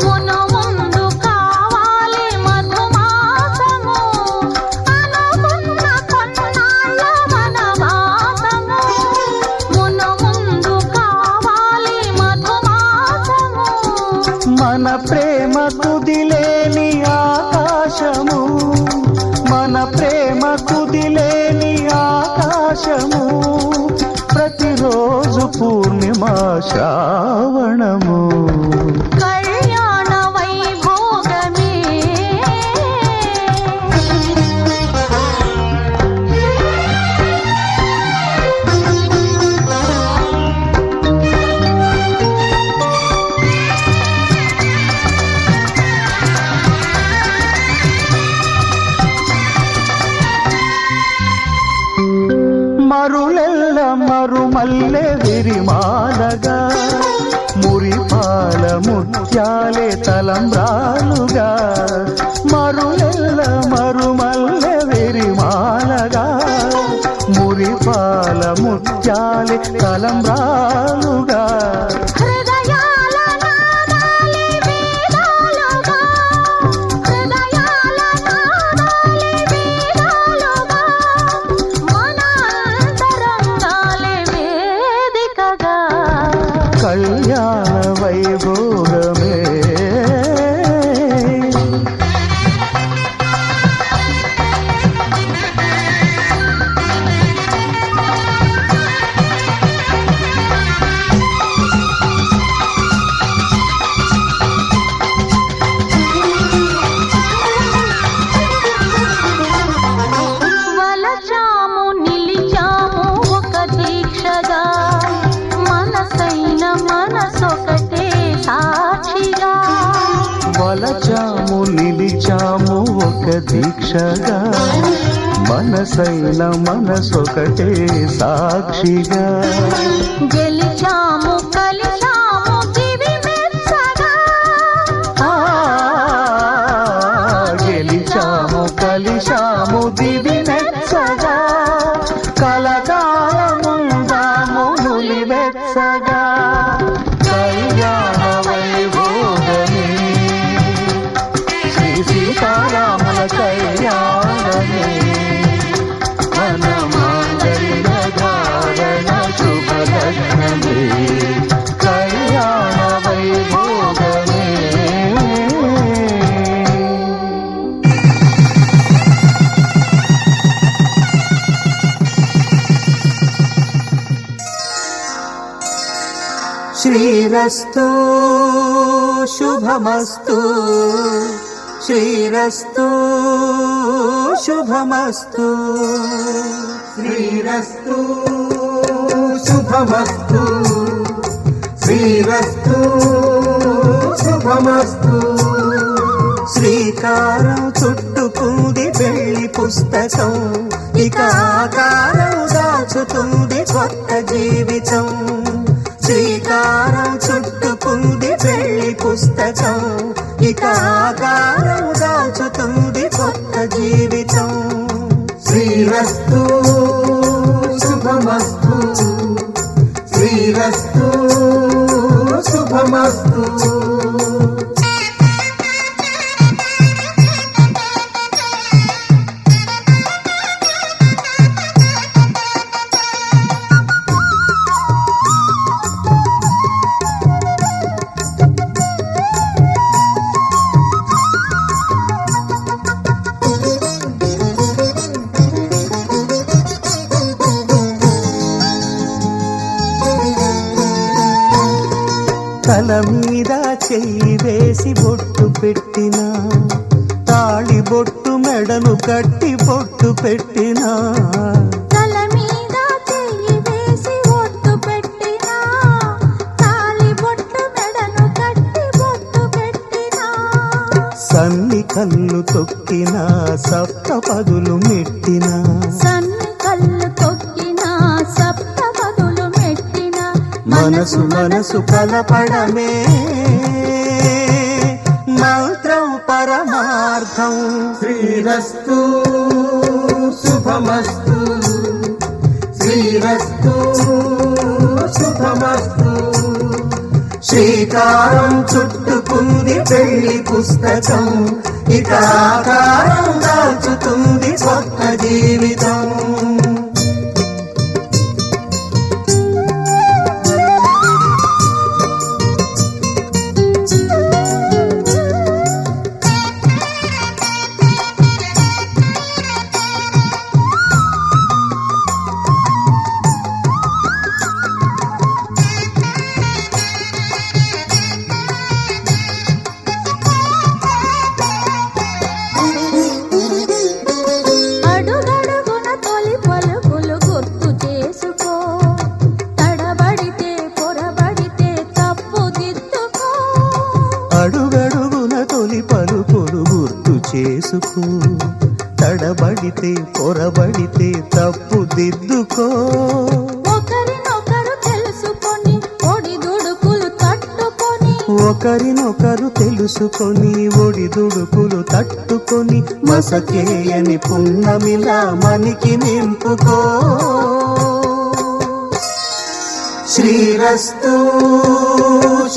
మును ముందు కావాలి మధుమాసము. అనుకున్న కొన్నాళ్ళ వనవాసము మును ముందు కావాలి మధుమాసము. మన ప్రేమ కుదిలేని ఆకాశము, మన ప్రేమ కుదిలేని ఆకాశము. ప్రతిరోజు పూర్ణిమా శ్రావణము. కళ్యాణ వైభోగమే. సిరిమాలగా మురిపాల ముత్యాలే తలంబ్రాలుగా మరులెల్ల మరుమల్లె విరిమాలగా మురిపాల ముత్యాలే తలంబ్రాలుగా హృదయాల నాదాలే వేదాలుగా హృదయాల నాదాలే వేదాలుగా మన అంతరంగాలే వేదికగా కళ్యాణ వైభోగమే వలచాము నిలిచాము ఒక దీక్షగా మనసైన మనసొకటే సాక్షిగా వలచాము నిలిచాము ఒక దీక్షగా మనసైన మనసొకటే సాక్షిగా గెలిచాము కలిచాము దివి మెచ్చగా ఆ, గెలిచాము కలిశాము దివి నెచ్చగా కలకాలముందాము నులివెచ్చగా కళ్యాణ వైభోగమే శ్రీ సీతారాముల కళ్యాణమే మన మాంగళ్య ధారణ శుభలగ్నమే కళ్యాణ వైభోగమే శ్రీరస్తు శుభమస్తు శ్రీరస్తు శుభమస్తు శ్రీరస్తు శుభమస్తు శ్రీరస్తు శుభమస్తు శ్రీకారం చుట్టుకుంది పెళ్లి పుస్తకం ఇక ఆకారం దాచుతుంది కొత్త జీవితం శ్రీకారం చుట్టుకుంది పెళ్లి పుస్తకం ఇక ఆకారం దాచుతుంది కొత్త జీవితం శ్రీరస్తు శుభమస్తు శ్రీరస్తు శుభమస్తు తల మీద చెయ్యి వేసి బొట్టు పెట్టినా తాళి బొట్టు మెడను కట్టి బొట్టు పెట్టినా తల మీద చెయ్యి వేసి ఒట్టు పెట్టినా తాళి బొట్టు మెడను కట్టి బొట్టు పెట్టినా సన్ని కళ్ళు తొక్కినా సప్త పదులు మెట్టినా సన్ని కళ్ళు తొక్కినా సప్త పదులు మెట్టినా మనసు మనసు కలపడమే మంత్రం పరమార్థం శ్రీరస్తు శుభమస్తు శ్రీరస్తు శుభమస్తు శ్రీకారం చుట్టుకుంది పెళ్లి పుస్తకం ఇక ఆకారం దాచుతుంది కొత్త జీవితం అడుగడుగున తొలి పలుకులు గుర్తు చేసుకో తడబడితే పొరబడితే తప్పు దిద్దుకో అడుగడుగున తొలి పలుకులు గుర్తు చేసుకో తడబడితే పొరబడితే తప్పు దిద్దుకో ఒకరినొకరు తెలుసుకో ఒకరినొకరు తెలుసుకొని ఒడిదుడుకులు తట్టుకొని మసకేయని పున్నమిలా మనికి నింపుకో. శ్రీరస్తు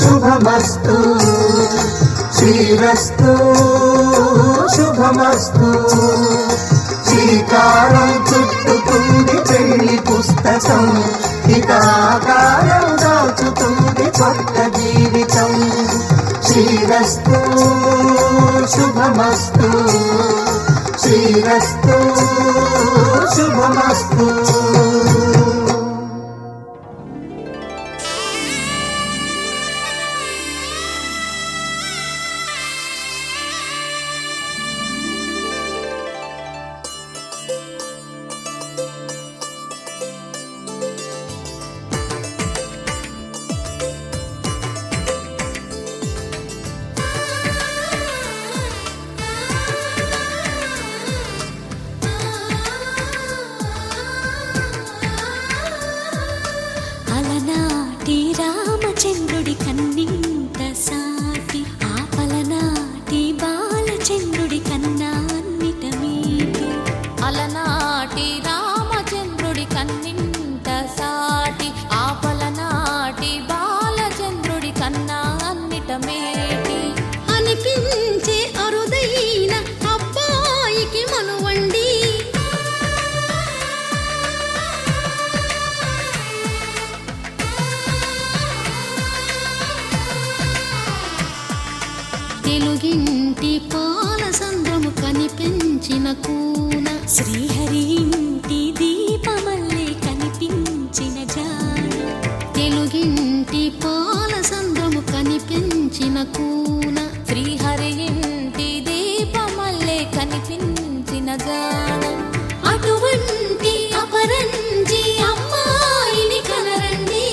శుభమస్తు, శ్రీరస్తు శుభమస్తు. శ్రీకారం చుట్టుకుంది పెళ్లి పుస్తకం, ఇక ఆకారం దాచుతుంది కొత్త జీవితం. శ్రీరస్తు శుభమస్తు, శ్రీరస్తు శుభమస్తు. అలనాటి రామచంద్రుడి కన్నింత సాటి, ఆపలనాటి బాలచంద్రుడి కన్నా అన్నిట మీటి. అలనాటి రామచంద్రుడి కన్నింత సాటి, ఆపలనాటి బాలచంద్రుడి కన్నా అన్నిట మేటి. అనిపించే అరుదైన అబ్బాయికి మనువండి, తెలుగింటి పాల సంద్రము కనిపించిన కూన, శ్రీహరి ఇంటి దీపమల్లే కనిపించిన జాన. తెలుగింటి పాల సంద్రము కనిపించిన కూన, శ్రీహరి ఇంటి దీపమల్లే కనిపించిన జాన. అటువంటి అపరంజి అమ్మాయిని కనరండి,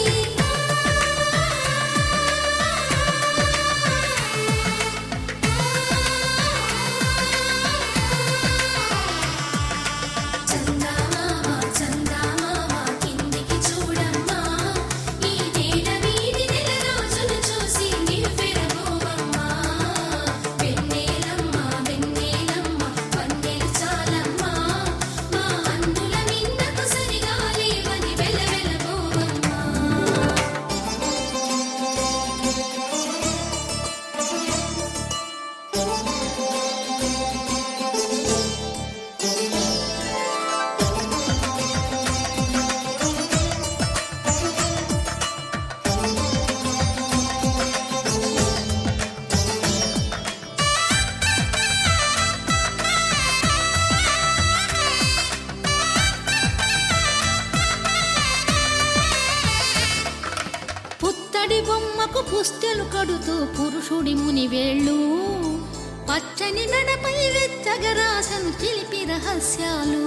పుత్తడి బొమ్మకు పుస్తెలు కడుతూ పురుషుడి ముని వేళ్ళు, పచ్చని నడపై వెచ్చగరాసను చిలిపి రహస్యాలు.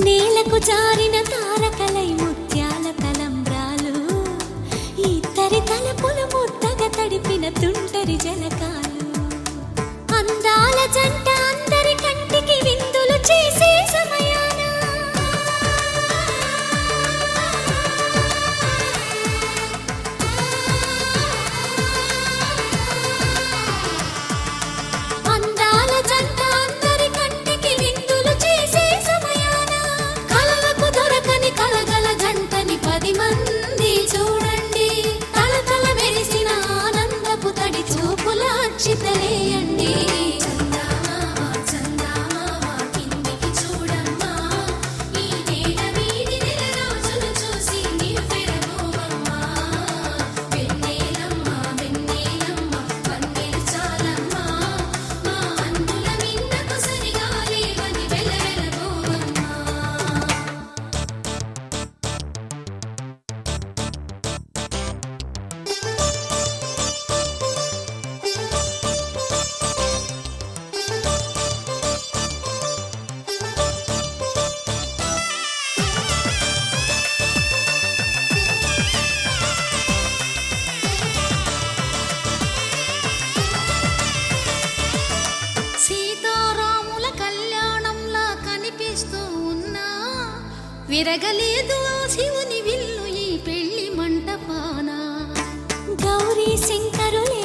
నేలకు జారిన తారకలై ముత్యాల తలంబ్రాలు, ఇద్దరి తలపులు ముద్దగా తడిపిన తుంటరి జలకాలు. అందాల జంట అందరి కంటికి విందులు చేసే సమయాన, అందాల జంట అందరి కంటికి విందులు చేసే సమయాన, కలలకు దొరకని కలగల జంటని 10 మంది చూడండి. తలతల మెరిసిన ఆనందపు తడి చూపుల అక్షితలేయండి. విరగలేదు శివుని విల్లు ఈ పెళ్లి మంటపాన. గౌరీ శంకరులే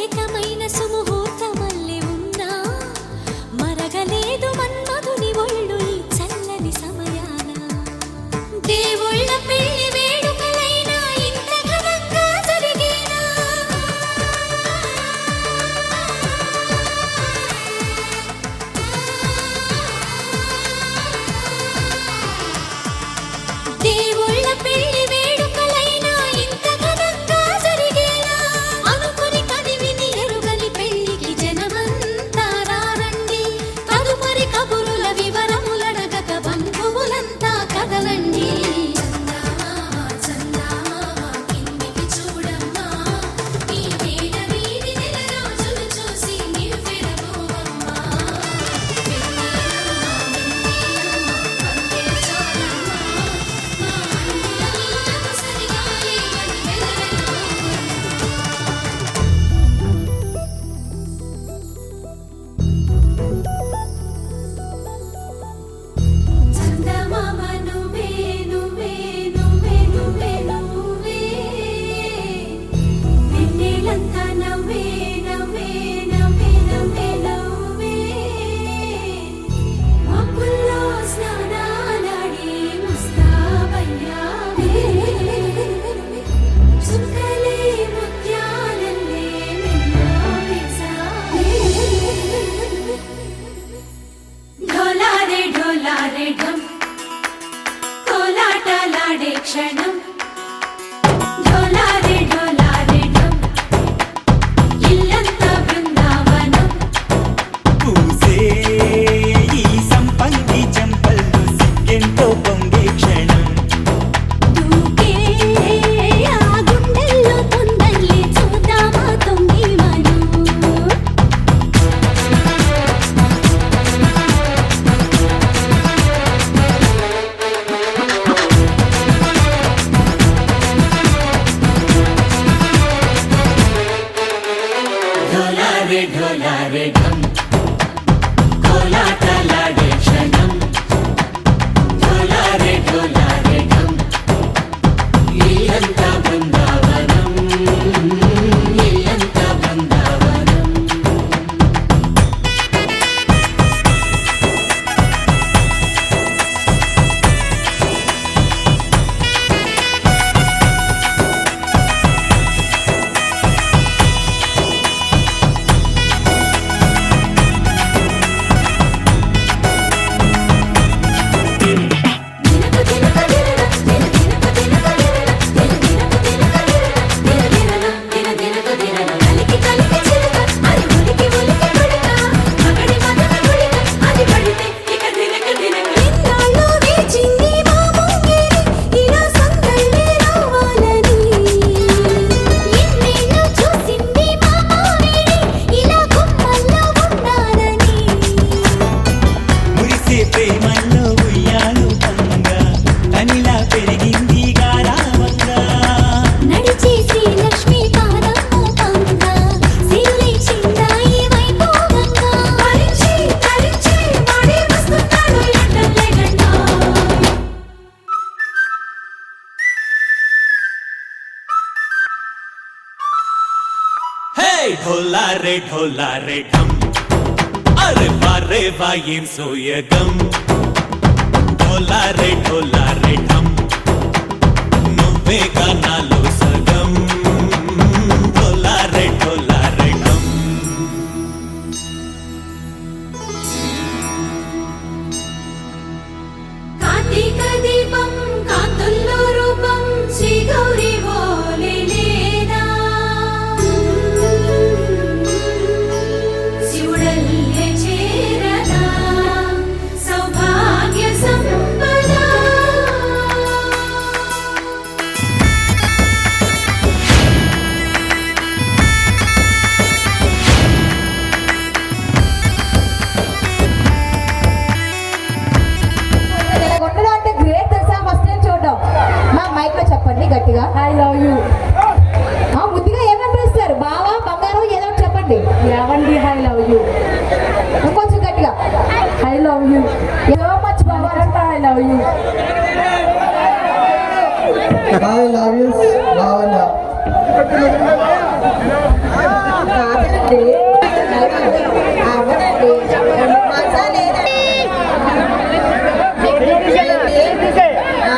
క్షణం ఢోలారే ఢోలారే ఢమ్ ఇల్లంతా బృందావనం పూసే ఈ సంపంగి చెంపల్లో సిగ్గెంతో పొంగే క్షణం దూకే ఆ గుండెల్లో తొందరలే చూద్దామా తొంగి మనం ఢోలారే ఢోలారే ఢమ్ కోలాటలాడే క్షణం ఢోలారే ఢోలారే ఢమ్ ఇల్లంతా బృందావనం ఇల్లంతా బృందావనం మురిసే ప్రేమల్లో ఉయ్యాలు పంగా కనిలా పెరిగింది గారావంగా నడిచే శ్రీలక్ష్మి పాదము పంగా సిరులే చిందాయి వైభోగంగా పరిచి పరిచి వాడే వస్తున్నాడు ఎండలే గంట హే ఢోలారే ఢోలారే ఢమ్ అరే వారే వాయేం సోయగం ఢోలారే ఢోలారే ఢమ్ నువ్వే గానాలో సగం ఢోలారే ఢోలారే ఢమ్ కార్తీక దీపం కాంతుల్లో రూపం శ్రీ గౌరీ ఓలే లేదా శివుడల్లే చేరదా సౌభాగ్య సంపద నెలకొండలో అంటే గ్రేట్ తెలుసా ఫస్ట్ టైం చూడడం మా మైక్ లో చెప్పండి గట్టిగా ఐ లవ్ యూ ముద్దుగా ఏమని పిలుస్తారు బావా బంగారం ఏదో ఒకటి చెప్పండి ఏమండి ఐ లవ్ యూ ఇంకొంచెం గట్టిగా I love you so much బంగారం I love you I love you, Bhavana. కాదండి అవునండి మజా లేదండి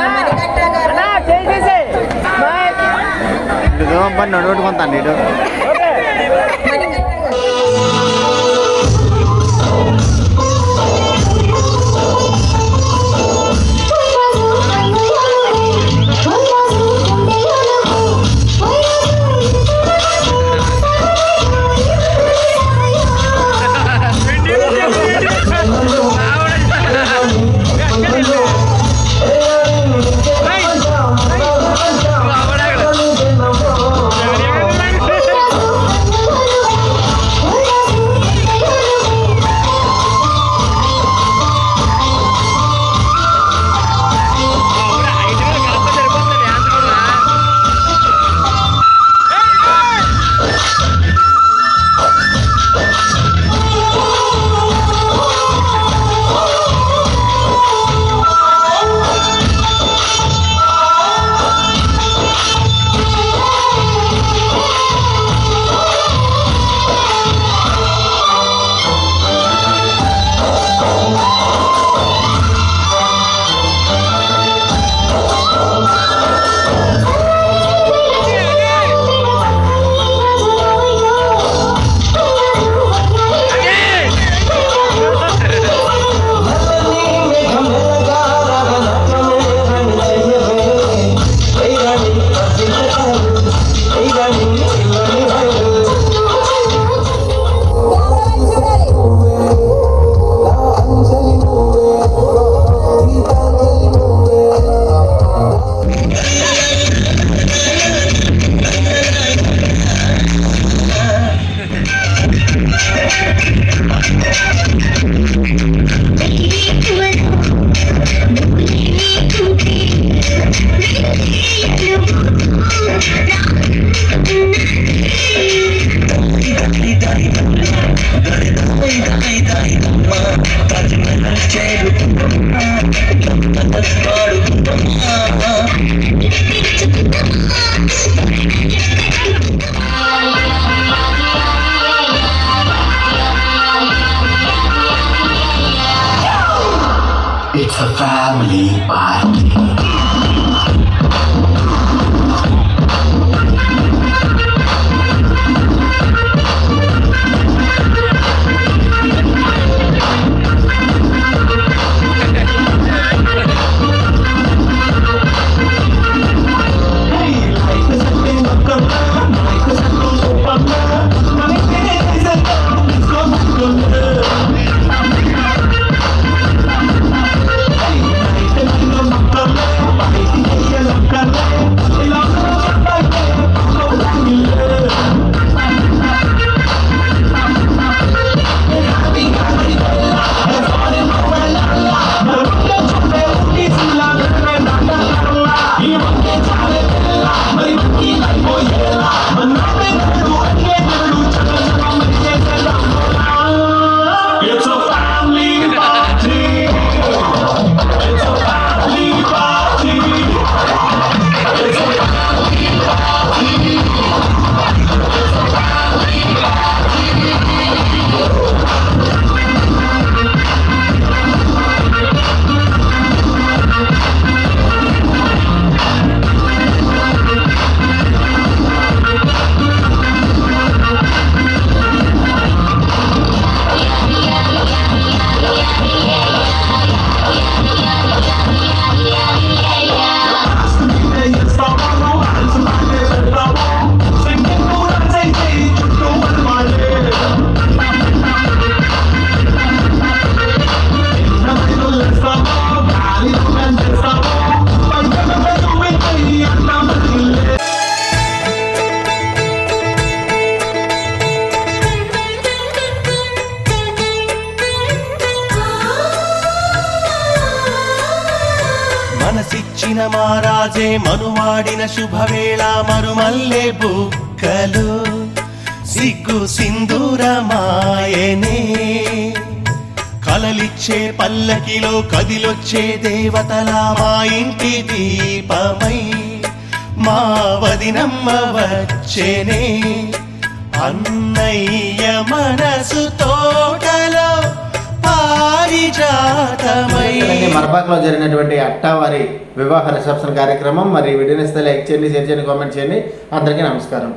మణికంఠ గారు నడుకుంటాను ఇటు మణికంఠ గారు Hey! It's a family party. మనసిచ్చిన మారాజే మనువాడిన శుభవేళ మరుమల్లె బుక్కలు సిగ్గు సింధూరమాయనే కలలిచ్చే పల్లకిలో కదిలొచ్చే దేవతలా మా ఇంటి దీపమై మా వదినమ్మ వచ్చేనే అన్నయ్య మనసు తోటలో పారిజాతమై. మరపాకలో జరిగినటువంటి అట్టావారి వివాహ రిసెప్షన్ కార్యక్రమం. మరి వీడియోని ఇస్తే లైక్ చేయండి, షేర్ చేయండి, కామెంట్ చేయండి. అందరికీ నమస్కారం.